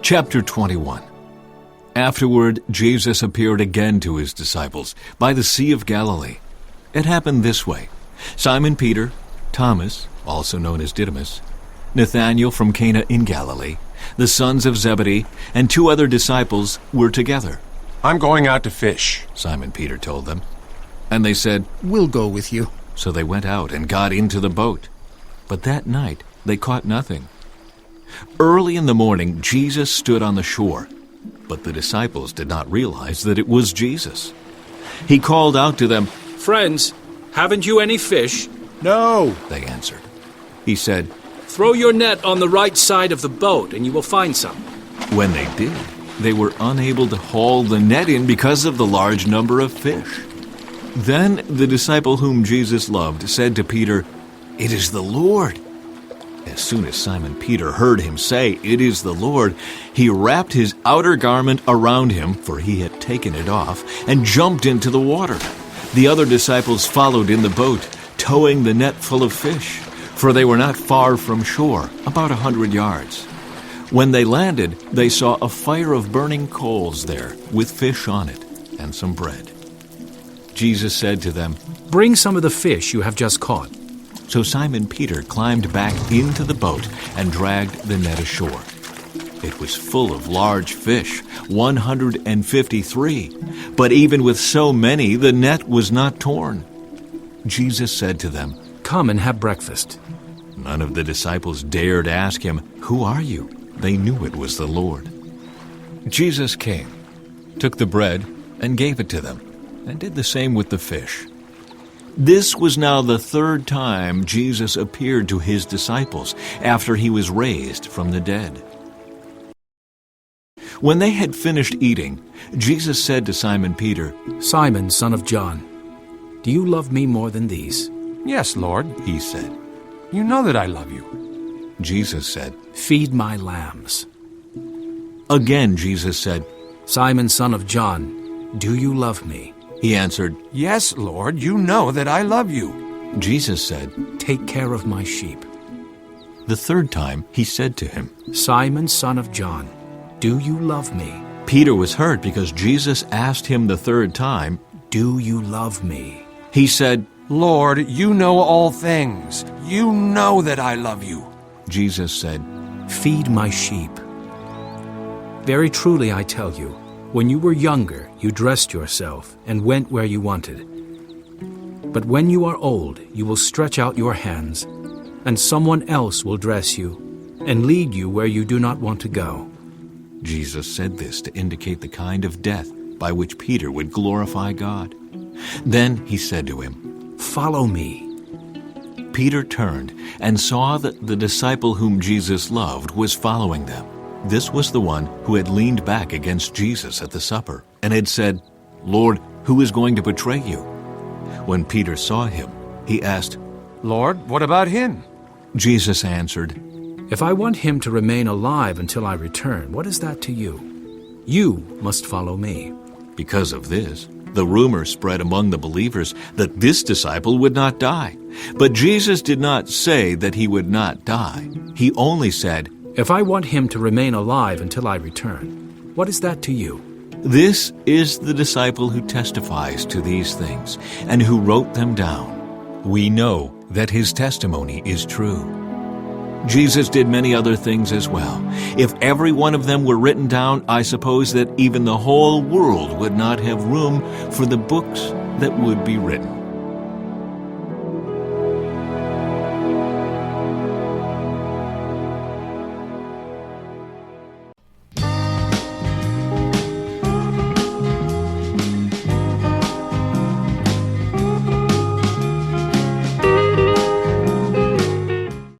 Chapter 21. Afterward, Jesus appeared again to his disciples by the Sea of Galilee. It happened this way. Simon Peter, Thomas, also known as Didymus, Nathanael from Cana in Galilee, the sons of Zebedee, and 2 other disciples were together. "I'm going out to fish," Simon Peter told them. And they said, "We'll go with you." So they went out and got into the boat. But that night they caught nothing. Early in the morning, Jesus stood on the shore, but the disciples did not realize that it was Jesus. He called out to them, "Friends, haven't you any fish?" "No," they answered. He said, "Throw your net on the right side of the boat and you will find some." when they did, they were unable to haul the net in because of the large number of fish. Then the disciple whom Jesus loved said to Peter, "It is the Lord." As soon as Simon Peter heard him say, "It is the Lord," he wrapped his outer garment around him, for he had taken it off, and jumped into the water. The other disciples followed in the boat, towing the net full of fish, for they were not far from shore, about 100 yards. When they landed, they saw a fire of burning coals there, with fish on it, and some bread. Jesus said to them, "Bring some of the fish you have just caught." So Simon Peter climbed back into the boat and dragged the net ashore. It was full of large fish, 153, but even with so many, the net was not torn. Jesus said to them, "Come and have breakfast." None of the disciples dared ask him, "Who are you?" They knew it was the Lord. Jesus came, took the bread, and gave it to them, and did the same with the fish. This was now the 3rd time Jesus appeared to his disciples after he was raised from the dead. When they had finished eating, Jesus said to Simon Peter, "Simon, son of John, do you love me more than these?" "Yes, Lord. he said. You know that I love you." Jesus said. "Feed my lambs." Again Jesus said. "Simon, son of John, do you love me?" He answered. "Yes, Lord, you know that I love you." Jesus said. "Take care of my sheep." The 3rd time he said to him. "Simon, son of John, do you love me?" Peter was hurt because Jesus asked him the 3rd time. "Do you love me?" He said. "Lord, you know all things. You know that I love you." Jesus said. "Feed my sheep. Very truly I tell you, when you were younger, you dressed yourself and went where you wanted. But when you are old, you will stretch out your hands, and someone else will dress you and lead you where you do not want to go." Jesus said this to indicate the kind of death by which Peter would glorify God. Then he said to him, "Follow me." Peter turned and saw that the disciple whom Jesus loved was following them. This was the one who had leaned back against Jesus at the supper and had said, "Lord, who is going to betray you?" When Peter saw him, he asked, "Lord, what about him?" Jesus answered, "If I want him to remain alive until I return, what is that to you? You must follow me." Because of this, the rumor spread among the believers that this disciple would not die. But Jesus did not say that he would not die. He only said, "If I want him to remain alive until I return, what is that to you?" This is the disciple who testifies to these things and who wrote them down. We know that his testimony is true. Jesus did many other things as well. If every one of them were written down, I suppose that even the whole world would not have room for the books that would be written.